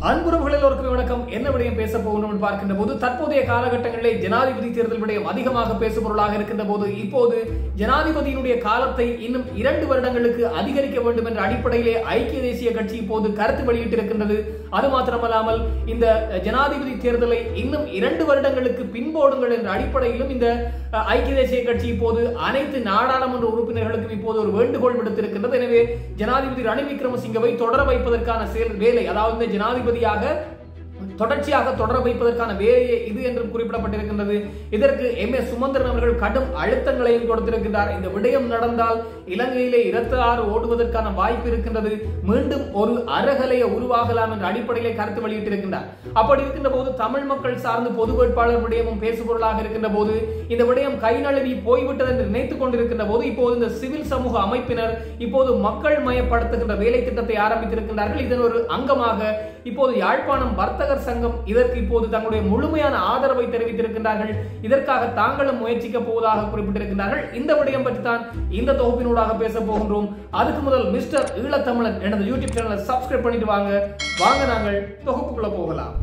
அன்புறவுகள் எல்லோருக்கும் வணக்கம். என்ன விடயம் பேச போகிறோம் பார்க்கின்ற போது தற்போதைய காலகட்டங்களிலே ஜனாதிபதி தேர்தல் விடயம் அதிகமாக பேசுபொருளாக இருக்கின்ற போது இப்போது ஜனாதிபதியினுடைய காலத்தை இன்னும் 2 வருடங்களுக்கு அதிகரிக்க வேண்டும் என்ற அடிப்படையிலே ஐக்கிய தேசிய கட்சி இப்போது கருத்து வெளியிட்டிருக்கின்றது. அது மாத்திரமல்லாமல் இந்த ஜனாதிபதி தேர்தலை இன்னும் 2 வருடங்களுக்கு பின்போடுங்கள் என்ற அடிப்படையிலும் இந்த ஐக்கிய தேசிய கட்சி இப்போது அனைத்து நாடாளுமன்ற உறுப்பினர்களுக்கும் இப்போது ஒரு வேண்டுகோள் விடுத்திருக்கின்றது. எனவே ஜனாதிபதி ரணில் விக்ரமசிங்கவை தொடர வைப்பதற்கான வேலை, அதாவது இந்த ஜனாதிபதியாக தொடர்ச்சியாக தொடர வைப்பதற்கான வேலையே இது என்று குறிப்பிடப்பட்டிருக்கின்றது. இதற்கு எம்.எஸ். சுமந்திரன் அவர்கள் கடும் அழுத்தங்களையும் கொடுத்திருக்கின்றார். இந்த விடயம் நடந்தால் இலங்கையிலே இரத்த ஆறு ஓடுவதற்கான வாய்ப்பு இருக்கின்றது, மீண்டும் ஒரு அறகலையை உருவாகலாம் என்ற அடிப்படையிலே கருத்து வெளியிட்டிருக்கின்றார். அப்படி இருக்கின்ற போது தமிழ் மக்கள் சார்ந்து பொது வேட்பாளர் விடயமும் பேசுபொருளாக இருக்கின்ற போது இந்த விடயம் கை நழுவி போய்விட்டது என்று நினைத்துக் கொண்டிருக்கின்ற போது இப்போது இந்த சிவில் சமூக அமைப்பினர் இப்போது மக்கள் மயப்படுத்துகின்ற வேலை திட்டத்தை ஆரம்பித்திருக்கின்றார்கள். இதன் ஒரு அங்கமாக இப்போது யாழ்ப்பாணம் வர்த்தகர் சங்கம் இதற்கு இப்போது தங்களுடைய முழுமையான ஆதரவை தெரிவித்திருக்கின்றார்கள். இதற்காக தாங்களும் முயற்சிக்க போவதாக குறிப்பிட்டிருக்கின்றார்கள். இந்த விடயம் பற்றி தான் இந்த தொகுப்பினூடாக பேச போகின்றோம். அதுக்கு முதல் மிஸ்டர் ஈழத்தமிழன் எனது யூடியூப் சேனலை சப்ஸ்கிரைப் பண்ணிட்டு வாங்க நாங்கள் தொகுப்புக்குள்ள போகலாம்.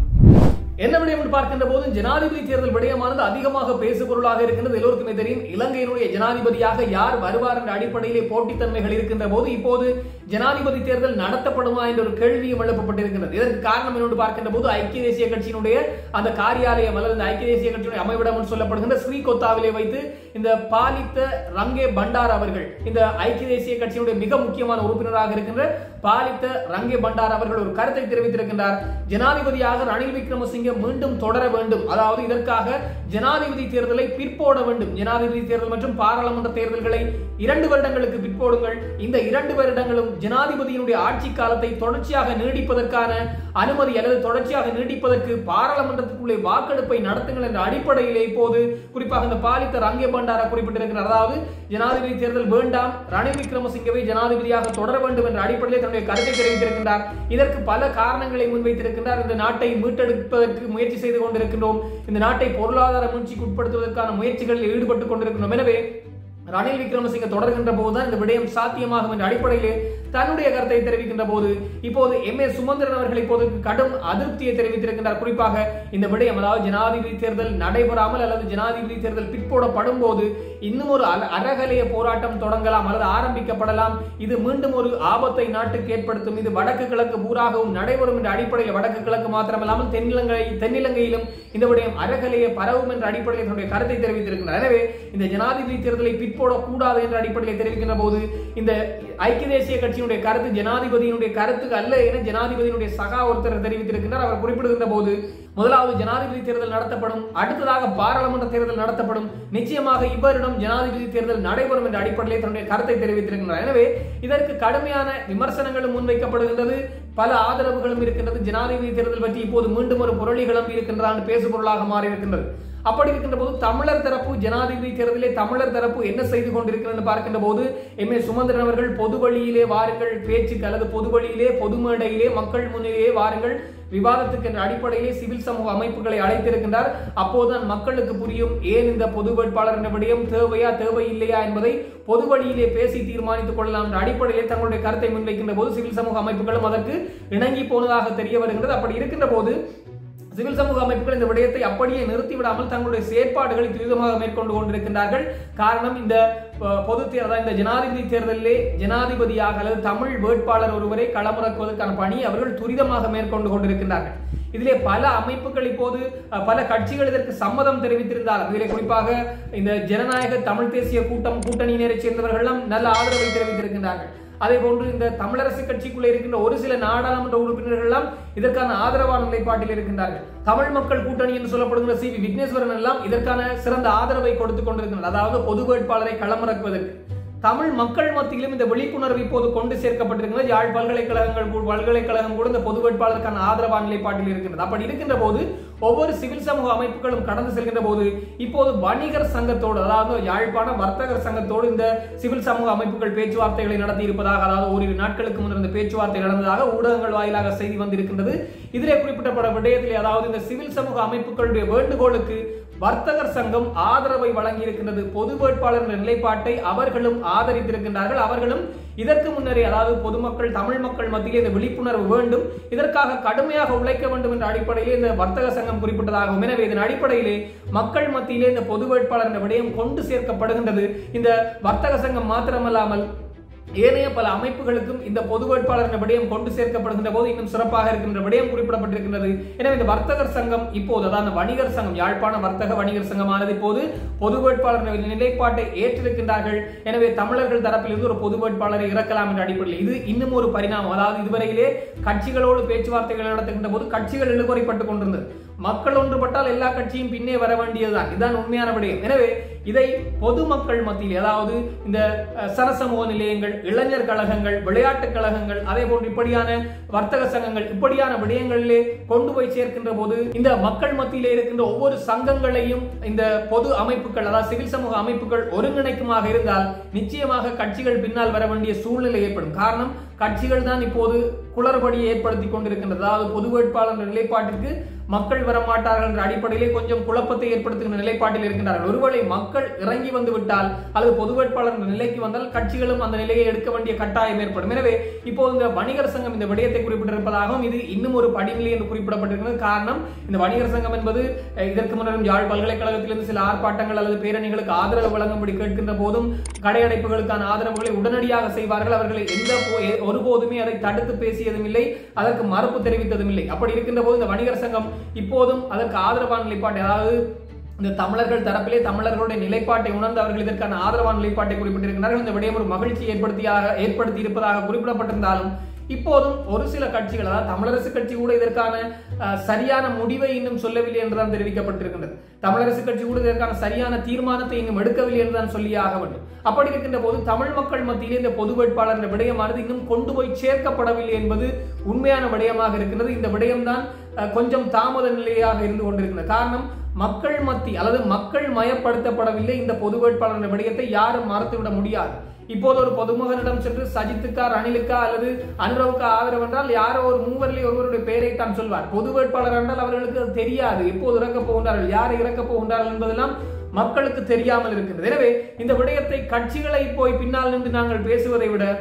என்ன விடயம் பார்க்கின்ற போது ஜனாதிபதி தேர்தல் விடயமானது அதிகமாக பேசுபொருளாக இருக்கின்றது. எல்லோருக்குமே தெரியும் இலங்கையினுடைய ஜனாதிபதியாக யார் வருவார் என்ற அடிப்படையிலே போட்டித்தன்மைகள் இருக்கின்ற போது இப்போது ஜனாதிபதி தேர்தல் நடத்தப்படுமா என்ற ஒரு கேள்வியும் எழுப்பப்பட்டிருக்கின்றது. இதற்கு காரணம் என்னோடு பார்க்கின்ற போது ஐக்கிய தேசிய கட்சியினுடைய அந்த காரியாலயம் அல்லது இந்த ஐக்கிய தேசிய கட்சியினுடைய அமைவிடம் சொல்லப்படுகின்ற ஸ்ரீகொத்தாவிலே வைத்து இந்த பாலித்த ரங்கே பண்டார் அவர்கள், இந்த ஐக்கிய தேசிய கட்சியினுடைய மிக முக்கியமான உறுப்பினராக இருக்கின்ற பாலித்த ரங்கே பண்டார் அவர்கள் ஒரு கருத்தை தெரிவித்திருக்கின்றார். ஜனாதிபதியாக ரணில் விக்ரமசிங்க மீண்டும் தொடர வேண்டும், அதாவது இதற்காக ஜனாதிபதி தேர்தலை பிற்போட வேண்டும். ஜனாதிபதி தேர்தல் மற்றும் பாராளுமன்ற தேர்தல்களை 2 வருடங்களுக்கு பிற்போடுங்கள். இந்த 2 வருடங்களும் ஜனாதிபதியினுடைய ஆட்சி காலத்தை தொடர்ச்சியாக நீடிப்பதற்கான அனுமதி அல்லது தொடர்ச்சியாக நீடிப்பதற்கு பாராளுமன்றத்துக்குள்ளே வாக்கெடுப்பை நடத்துங்கள் என்ற அடிப்படையிலே இப்போது குறிப்பாக இந்த பாலித்த ரங்கே பண்டார குறிப்பிட்டிருக்கிறார். அதாவது ஜனாதிபதி தேர்தல் வேண்டாம், ரணில் விக்ரமசிங்கவை ஜனாதிபதியாக தொடர வேண்டும் என்ற அடிப்படையில் தன்னுடைய கருத்தை தெரிவித்திருக்கின்றார். இதற்கு பல காரணங்களை முன்வைத்திருக்கின்றார். இந்த நாட்டை மீட்டெடுப்பதற்கு முயற்சி செய்து கொண்டிருக்கின்றோம், இந்த நாட்டை பொருளாதார மீட்சிக்கு உட்படுத்துவதற்கான முயற்சிகளில் ஈடுபட்டுக் கொண்டிருக்கின்றோம். எனவே ரணில் விக்ரமசிங்க தொடர்கின்ற போதுதான் இந்த விடயம் சாத்தியமாகும் என்ற அடிப்படையிலே தன்னுடைய கருத்தை தெரிவிக்கின்ற போது இப்போது எம்.எஸ். சுமந்திரன் அவர்கள் இப்போது கடும் அதிருப்தியை தெரிவித்திருக்கின்றார். குறிப்பாக இந்த விடயம், அதாவது ஜனாதிபதி தேர்தல் நடைபெறாமல் அல்லது ஜனாதிபதி தேர்தல் பிற்போடப்படும் போது இன்னும் ஒரு அறகலைய போராட்டம் தொடங்கலாம் அல்லது ஆரம்பிக்கப்படலாம். இது மீண்டும் ஒரு ஆபத்தை நாட்டுக்கு ஏற்படுத்தும். இது வடக்கு கிழக்கு பூராகவும் நடைபெறும் என்ற அடிப்படையில் வடக்கு கிழக்கு மாத்திரமல்லாமல் தென்னிலங்கையிலும் இந்த விடயம் அறகலைய பரவும் என்ற அடிப்படையில் தன்னுடைய கருத்தை தெரிவித்திருக்கிறார். எனவே இந்த ஜனாதிபதி தேர்தலை பிற்போடக்கூடாது என்ற அடிப்படையில் தெரிவிக்கின்ற போது இந்த ஐக்கிய தேசிய கட்சியினுடைய கருத்து ஜனாதிபதியினுடைய கருத்துக்கு அல்ல என ஜனாதிபதியினுடைய சகா ஒருத்தர் தெரிவித்திருக்கின்றார். அவர் குறிப்பிடுகின்ற போது முதலாவது ஜனாதிபதி தேர்தல் நடத்தப்படும், அடுத்ததாக பாராளுமன்ற தேர்தல் நடத்தப்படும், நிச்சயமாக இவரிடம் ஜனாதிபதி தேர்தல் நடைபெறும் என்ற அடிப்படையில் தன்னுடைய கருத்தை தெரிவித்திருக்கின்றார். எனவே இதற்கு கடுமையான விமர்சனங்களும் முன்வைக்கப்படுகின்றது, பல ஆதரவுகளும் இருக்கின்றது. ஜனாதிபதி தேர்தல் பற்றி இப்போது மீண்டும் ஒரு புரளிகளும் இருக்கின்றான், பேசுபொருளாக மாறி இருக்கின்றது. அப்படி இருக்கின்ற போது தமிழர் தரப்பு ஜனாதிபதி தேர்தலிலே தமிழர் தரப்பு என்ன செய்து கொண்டிருக்கிறது பார்க்கின்ற போது எம்.எஸ். சுமந்திரன் அவர்கள் பொது வழியிலே வாருங்கள் பேச்சுக்கு அல்லது பொது வழியிலே பொது மேடையிலே மக்கள் முன்னிலேயே வாருங்கள் விவாதத்துக்கு என்ற அடிப்படையிலே சிவில் சமூக அமைப்புகளை அழைத்திருக்கின்றார். அப்போதுதான் மக்களுக்கு புரியும் ஏன் இந்த பொது வேட்பாளர் என்ற விடயம் தேவையா தேவையில்லையா என்பதை பொது வழியிலே பேசி தீர்மானித்துக் கொள்ளலாம் என்ற அடிப்படையிலே தங்களுடைய கருத்தை முன்வைக்கின்ற போது சிவில் சமூக அமைப்புகளும் அதற்கு இணங்கி போனதாக தெரிய வருகின்றது. அப்படி இருக்கின்ற போது சிவில் சமூக அமைப்புகள் இந்த விடயத்தை அப்படியே நிறுத்திவிடாமல் தங்களுடைய செயற்பாடுகளை துரிதமாக மேற்கொண்டு கொண்டிருக்கின்றார்கள். காரணம் இந்த பொது தேர்தல், இந்த ஜனாதிபதி தேர்தலிலே ஜனாதிபதியாக அல்லது தமிழ் வேட்பாளர் ஒருவரை களமிறக்குவதற்கான பணி அவர்கள் துரிதமாக மேற்கொண்டு கொண்டிருக்கின்றார்கள். இதிலே பல அமைப்புகள் இப்போது பல கட்சிகள் இதற்கு சம்மதம் தெரிவித்திருந்தாலும் இதிலே குறிப்பாக இந்த ஜனநாயக தமிழ் தேசிய கூட்டணியினரை சேர்ந்தவர்கள் நல்ல ஆதரவை தெரிவித்திருக்கின்றார்கள். அதே போன்று இந்த தமிழரசு கட்சிக்குள்ளே இருக்கின்ற ஒரு சில நாடாளுமன்ற உறுப்பினர்கள் எல்லாம் இதற்கான ஆதரவான நிலைப்பாட்டில் இருக்கின்றார்கள். தமிழ் மக்கள் கூட்டணி என்று சொல்லப்படுகிற சி.வி. விக்னேஸ்வரன் எல்லாம் இதற்கான சிறந்த ஆதரவை கொடுத்துக் கொண்டிருக்கிறார். அதாவது பொது வேட்பாளரை களமிறக்குவதற்கு தமிழ் மக்கள் மத்தியிலும் இந்த விழிப்புணர்வு இப்போது கொண்டு சேர்க்கப்பட்டிருக்கிறது. யாழ் பல்கலைக்கழகம் கூட இந்த பொது வேட்பாளருக்கான ஆதரவான நிலைப்பாட்டில் இருக்கின்றது. அப்படி இருக்கின்ற போது ஒவ்வொரு சிவில் சமூக அமைப்புகளும் கடந்து செல்கின்ற போது இப்போது வணிகர் சங்கத்தோடு, அதாவது யாழ்ப்பாண வர்த்தகர் சங்கத்தோடு இந்த சிவில் சமூக அமைப்புகள் பேச்சுவார்த்தைகளை நடத்தி இருப்பதாக, அதாவது ஓரிரு நாட்களுக்கு முன்னர் இந்த பேச்சுவார்த்தை நடந்ததாக ஊடகங்கள் வாயிலாக செய்தி வந்திருக்கின்றது. இதிலே குறிப்பிட்டப்பட்ட விடயத்திலே, அதாவது இந்த சிவில் சமூக அமைப்புகளுடைய வேண்டுகோளுக்கு வர்த்தகர் சங்கம் ஆதரவை வழங்கி இருக்கின்றது. பொது வேட்பாளர் நிலைப்பாட்டை அவர்களும் ஆதரித்திருக்கின்றார்கள். அவர்களும் இதற்கு முன்னரே, அதாவது பொதுமக்கள், தமிழ் மக்கள் மத்தியிலே இந்த விழிப்புணர்வு வேண்டும், இதற்காக கடுமையாக உழைக்க வேண்டும் என்ற அடிப்படையிலே இந்த வர்த்தக சங்கம் குறிப்பிட்டதாகும். எனவே இதன் அடிப்படையிலே மக்கள் மத்தியிலே இந்த பொது வேட்பாளர் விடயம் கொண்டு சேர்க்கப்படுகின்றது. இந்த வர்த்தக சங்கம் மாத்திரமல்லாமல் ஏனைய பல அமைப்புகளுக்கும் இந்த பொது வேட்பாளர் விடயம் கொண்டு சேர்க்கப்படுகின்ற போது இன்னும் சிறப்பாக இருக்கின்ற விடயம் குறிப்பிடப்பட்டிருக்கின்றது. எனவே இந்த வர்த்தகர் சங்கம் இப்போது, அதாவது வணிகர் சங்கம், யாழ்ப்பாண வர்த்தக வணிகர் சங்கமானது இப்போது பொது வேட்பாளர் நிலைப்பாட்டை ஏற்றிருக்கின்றார்கள். எனவே தமிழர்கள் தரப்பிலிருந்து ஒரு பொது வேட்பாளரை இறக்கலாம் என்ற அடிப்படையில் இது இன்னும் ஒரு பரிணாமம். அதாவது இதுவரையிலே கட்சிகளோடு பேச்சுவார்த்தைகள் நடத்துகின்ற போது கட்சிகள் இழுபறிப்பட்டுக் கொண்டிருந்தது. மக்கள் ஒன்றுபட்டால் எல்லா கட்சியும் பின்னே வர வேண்டியதுதான். இதுதான் உண்மையான விடயம். எனவே இதை பொதுமக்கள் மத்தியில், அதாவது இந்த சனசமூக நிலையங்கள், இளைஞர் கழகங்கள், விளையாட்டுக் கழகங்கள், அதே போன்று இப்படியான வர்த்தக சங்கங்கள், இப்படியான விடயங்களிலே கொண்டு போய் சேர்க்கின்ற போது இந்த மக்கள் மத்தியிலே இருக்கின்ற ஒவ்வொரு சங்கங்களையும் இந்த பொது அமைப்புகள், அதாவது சிவில் சமூக அமைப்புகள் ஒருங்கிணைக்குமாக இருந்தால் நிச்சயமாக கட்சிகள் பின்னால் வர வேண்டிய சூழ்நிலை ஏற்படும். காரணம், கட்சிகள் தான் இப்போது குளறுபடியை ஏற்படுத்திக் கொண்டிருக்கின்றது. அதாவது பொது வேட்பாளர் நிலைப்பாட்டிற்கு மக்கள் வரமாட்டார்கள் என்ற அடிப்படையிலே கொஞ்சம் குழப்பத்தை ஏற்படுத்துகின்ற நிலைப்பாட்டில் இருக்கின்றார்கள். ஒருவேளை மக்கள் இறங்கி வந்து விட்டால் அல்லது பொது வேட்பாளர் நிலைக்கு வந்தால் கட்சிகளும் அந்த நிலையை எடுக்க வேண்டிய கட்டாயம் ஏற்படும். எனவே இப்போது இந்த வணிகர் சங்கம் இந்த விடயத்தை குறிப்பிட்டிருப்பதாகவும் இது இன்னும் ஒரு படிநிலை என்று குறிப்பிடப்பட்டிருக்கிறது. காரணம், இந்த வணிகர் சங்கம் என்பது இதற்கு முன்னரும் யாழ் பல்கலைக்கழகத்திலிருந்து சில ஆர்ப்பாட்டங்கள் அல்லது பேரணிகளுக்கு ஆதரவு வழங்கும்படி கேட்கின்ற போதும் கடையடைப்புகளுக்கான ஆதரவுகளை உடனடியாக செய்வார்கள். அவர்களை ஒருபோதுமே அதை தடுத்து பேசியதும் இல்லை, அதற்கு மறுப்பு தெரிவித்ததும் இல்லை. அப்படி இருக்கின்ற போது இந்த வணிகர் சங்கம் இப்போதும் அதற்கு ஆதரவான நிலைப்பாட்டை, அதாவது இந்த தமிழர்கள் தரப்பிலே தமிழர்களுடைய நிலைப்பாட்டை உணர்ந்து அவர்கள் இதற்கான ஆதரவான நிலைப்பாட்டை குறிப்பிட்டிருக்கிறார்கள். இந்த விடயம் ஒரு மகிழ்ச்சி ஏற்படுத்தி இருப்பதாக குறிப்பிடப்பட்டிருந்தாலும் இப்போதும் ஒரு சில கட்சிகள், அதாவது தமிழரசு கட்சி கூட இதற்கான சரியான முடிவை இன்னும் சொல்லவில்லை என்றுதான் தெரிவிக்கப்பட்டிருக்கின்றது. தமிழரசு கட்சி கூட இதற்கான சரியான தீர்மானத்தை இன்னும் எடுக்கவில்லை என்றுதான் சொல்லியாக வேண்டும். அப்படி இருக்கின்ற போது தமிழ் மக்கள் மத்தியிலே இந்த பொது வேட்பாளர் விடயமானது இன்னும் கொண்டு போய் சேர்க்கப்படவில்லை என்பது உண்மையான விடயமாக இருக்கின்றது. இந்த விடயம்தான் கொஞ்சம் தாமத நிலையாக இருந்து கொண்டிருக்கிறது. காரணம், மக்கள் மத்தி அல்லது மக்கள் மயப்படுத்தப்படவில்லை. இந்த பொது வேட்பாளர் விடயத்தை யாரும் மறுத்துவிட முடியாது. இப்போது ஒரு பொதுமகனிடம் சென்று சஜித்துக்கா, ரணிலுக்கா அல்லது அனுரவுக்கா ஆதரவு என்றால் யாரோ ஒரு மூவரிலே ஒருவருடைய பெயரை தான் சொல்வார். பொது வேட்பாளர் என்றால் அவர்களுக்கு அது தெரியாது. எப்போது இறக்கப் போகின்றார்கள், யாரை இறக்கப் போகின்றார்கள் என்பதெல்லாம் மக்களுக்கு தெரியாமல் இருக்கின்றது. எனவே இந்த விடயத்தை கட்சிகளை போய் பின்னால் நின்று நாங்கள் பேசுவதை விட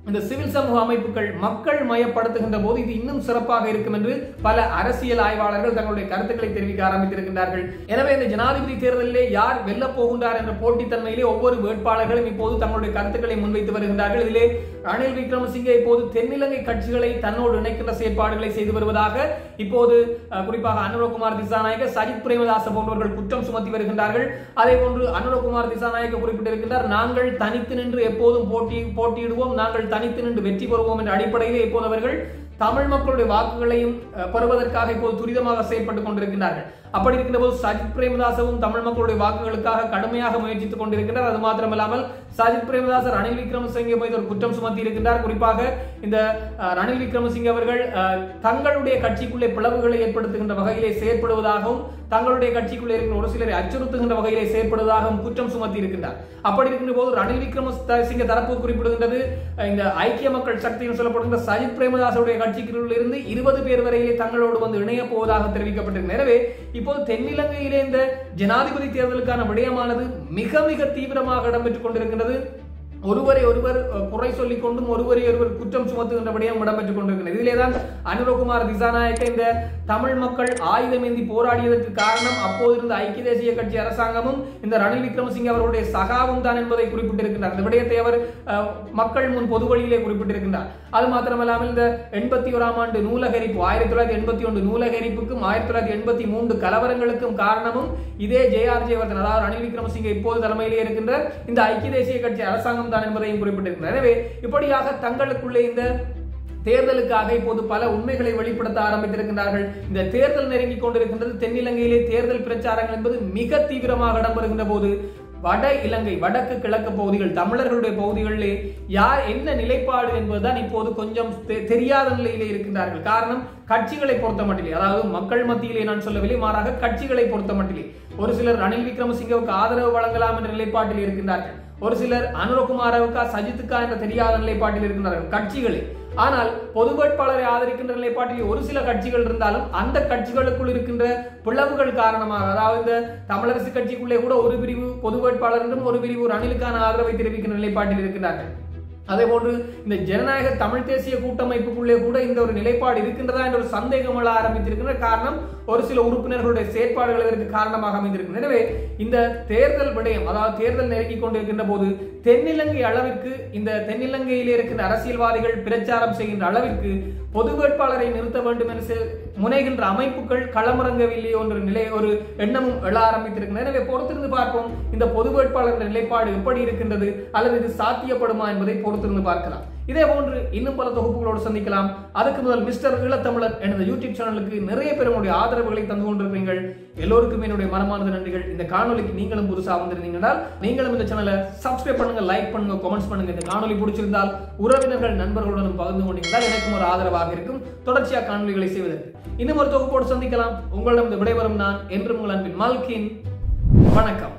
இந்த சிவில் சமூக அமைப்புகள் மக்கள் மயப்படுத்துகின்ற போது இது இன்னும் சிறப்பாக இருக்கும் என்று பல அரசியல் ஆய்வாளர்கள் தங்களுடைய கருத்துக்களை தெரிவிக்க ஆரம்பித்திருக்கின்றார்கள். எனவே இந்த ஜனாதிபதி தேர்தலிலே யார் வெல்ல போகின்றார் என்ற போட்டித்தன்மையிலே ஒவ்வொரு வேட்பாளர்களும் இப்போது தங்களுடைய கருத்துக்களை முன்வைத்து வருகின்றார்கள். இதிலே ரணில் விக்ரமசிங்கே இப்போது தென்னிலங்கை கட்சிகளை தன்னோடு இணைக்கின்ற செயற்பாடுகளை செய்து வருவதாக இப்போது குறிப்பாக அனுரகுமார் திசாநாயக்க, சஜித் பிரேமதாச போன்றவர்கள் குற்றம் சுமத்தி வருகின்றார்கள். அதே போன்று அனுரகுமார் திசாநாயக்க குறிப்பிட்டிருக்கின்றார், நாங்கள் தனித்து நின்று எப்போதும் போட்டியிடுவோம், நாங்கள் தனித்து நின்று வெற்றி பெறுவோம் என்ற அடிப்படையிலே இப்போது அவர்கள் தமிழ் மக்களுடைய வாக்குகளையும் பெறுவதற்காக இப்போது துரிதமாக செயல்பட்டுக் கொண்டிருக்கிறார்கள். அப்படி இருக்கின்ற போது சஜித் பிரேமதாசவும் தமிழ் மக்களுடைய வாக்குகளுக்காக கடுமையாக முயற்சித்துக் கொண்டிருக்கின்றார். அது மாத்திரமல்லாமல் சஜித் பிரேமதாச ரணில் விக்ரமசிங்கே மீது ஒரு குற்றம் சுமத்தி இருக்கின்றார். குறிப்பாக இந்த ரணில் விக்ரமசிங்கே அவர்கள் தங்களுடைய கட்சிக்குள்ளே பிளவுகளை ஏற்படுத்துகின்ற வகையிலே செயற்படுவதாகவும் தங்களுடைய கட்சிக்குள்ளே இருக்கிற ஒரு சிலரை அச்சுறுத்துகின்ற வகையிலே செயற்படுவதாகவும் குற்றம் சுமத்தி இருக்கின்றார். அப்படி இருக்கின்ற போது ரணில் விக்ரமசிங்கே தரப்பு குறிப்பிடுகின்றது, இந்த ஐக்கிய மக்கள் சக்தி என்று சொல்லப்படுகின்ற சஜித் பிரேமதாசனுடைய கட்சிக்குள் இருந்து 20 பேர் வரையிலே தங்களோடு வந்து இணைய போவதாக தெரிவிக்கப்பட்டிருக்கிறது. எனவே இப்போது தென்னிலங்கையிலே இந்த ஜனாதிபதி தேர்தலுக்கான விடயமானது மிக மிக தீவிரமாக இடம்பெற்றுக் கொண்டிருக்கின்றது. ஒருவரை ஒருவர் குறை சொல்லிக் கொண்டும் ஒருவரை ஒருவர் குற்றம் சுமத்துகின்ற விடயம் இடம்பெற்றுக் கொண்டிருக்கிறது. இதிலேதான் அனுரகுமார் திசாநாயக்க இந்த தமிழ் மக்கள் ஆயுதமேந்தி போராடியதற்கு காரணம் அப்போது இருந்த ஐக்கிய தேசிய கட்சி அரசாங்கமும் இந்த ரணில் விக்ரமசிங்கே அவருடைய சகாவும் தான் என்பதை குறிப்பிட்டிருக்கின்றார். இந்த விடயத்தை அவர் மக்கள் முன் பொது வழியிலே குறிப்பிட்டிருக்கின்றார். அது மாத்திரமல்லாமல் இந்த 81ஆம் ஆண்டு நூலகரிப்பு, 1981 நூலகரிப்புக்கும் 1983 கலவரங்களுக்கும் காரணமும் இதே ஜே.ஆர். ஜெயவர்தன, அதாவது ரணில் விக்ரமசிங்கே இப்போது தலைமையிலே இருக்கின்ற இந்த ஐக்கிய தேசிய கட்சி அரசாங்கம் தான் என்பதையும் குறிப்பிட்டிருக்கிறார். எனவே இப்படியாக தங்களுக்குள்ளே இந்த தேர்தலுக்காக இப்போது பல உண்மைகளை வெளிப்படுத்த ஆரம்பித்திருக்கிறார்கள். இந்த தேர்தல் நெருங்கிக் கொண்டிருக்கின்றது. தென்னிலங்கையிலே தேர்தல் பிரச்சாரங்கள் என்பது மிக தீவிரமாக இடம்பெறுகின்ற போது வட இலங்கை, வடக்கு கிழக்கு பகுதிகள், தமிழர்களுடைய பகுதிகளிலே யார் என்ன நிலைப்பாடு என்பதுதான் இப்போது கொஞ்சம் தெரியாத நிலையிலே இருக்கின்றார்கள். காரணம், கட்சிகளை பொறுத்த மட்டிலே, அதாவது மக்கள் மத்தியிலே நான் சொல்லவில்லை, மாறாக கட்சிகளை பொறுத்த மட்டிலே ஒரு சிலர் ரணில் விக்ரமசிங்கவுக்கு ஆதரவு வழங்கலாம் என்ற நிலைப்பாட்டில் இருக்கின்றார்கள். ஒரு சிலர் அனுரகுமாரவுக்கா சஜித்துக்கா என்ற தெரியாத நிலைப்பாட்டில் இருக்கின்றார்கள் கட்சிகளே. ஆனால் பொது வேட்பாளரை ஆதரிக்கின்ற நிலைப்பாட்டில் ஒரு சில கட்சிகள் இருந்தாலும் அந்த கட்சிகளுக்குள் இருக்கின்ற பிளவுகள் காரணமாக, அதாவது தமிழரசு கட்சிக்குள்ளே கூட ஒரு பிரிவு பொது வேட்பாளர் என்றும் ஒரு பிரிவு ரணிலுக்கான ஆதரவை தெரிவிக்கின்ற நிலைப்பாட்டில் இருக்கிறார்கள். அதே போன்று இந்த ஜனநாயக தமிழ் தேசிய கூட்டமைப்புக்குள்ளே கூட இந்த ஒரு நிலைப்பாடு இருக்கின்றதா என்ற ஒரு சந்தேகம் எழ ஆரம்பித்திருக்கின்ற காரணம் ஒரு சில உறுப்பினர்களுடைய செயற்பாடுகள் இதற்கு காரணமாக அமைந்திருக்கிறது. எனவே இந்த தேர்தல் விடயம், அதாவது தேர்தல் நெருங்கிக் கொண்டிருக்கின்ற போது தென்னிலங்கை அளவிற்கு, இந்த தென்னிலங்கையில் இருக்கின்ற அரசியல்வாதிகள் பிரச்சாரம் செய்கின்ற அளவிற்கு பொது வேட்பாளரை நிறுத்த வேண்டும் என்று முனைகின்ற அமைப்புகள் களமிறங்கவில்லை ஒரு எண்ணமும் எழ ஆரம்பித்திருக்கிறது. எனவே பொறுத்திருந்து பார்ப்போம் இந்த பொது வேட்பாளர் நிலைப்பாடு எப்படி இருக்கின்றது அல்லது இது சாத்தியப்படுமா என்பதை பொறுத்திருந்து பார்க்கலாம். இதே போன்று இன்னும் பல தொகுப்புகளோடு சந்திக்கலாம். அதுக்கு முதல் மிஸ்டர் ஈழத்தமிழர் எனது யூடியூப் சேனலுக்கு நிறைய பேர் உங்களுடைய ஆதரவுகளை தந்து கொண்டிருக்கிறீர்கள். எல்லோருக்கும் என்னுடைய மனமார்ந்த நன்றிகள். இந்த காணொலிக்கு நீங்களும் புதுசாக வந்திருந்தீங்கன்னால் நீங்களும் இந்த சேனலை சப்ஸ்கிரைப் பண்ணுங்க, லைக் பண்ணுங்க, கமெண்ட்ஸ் பண்ணுங்க. இந்த காணொலி பிடிச்சிருந்தால் உறவினர்கள் நண்பர்களுடன் பகிர்ந்து கொண்டீங்கன்னால் எனக்கும் ஒரு ஆதரவாக இருக்கும் தொடர்ச்சியாக காணொலிகளை செய்வதற்கு. இன்னும் ஒரு தொகுப்போடு சந்திக்கலாம். உங்களிடம் விடைபெறும் நான் என்றும் உங்கள் அன்பின் மல்கின். வணக்கம்.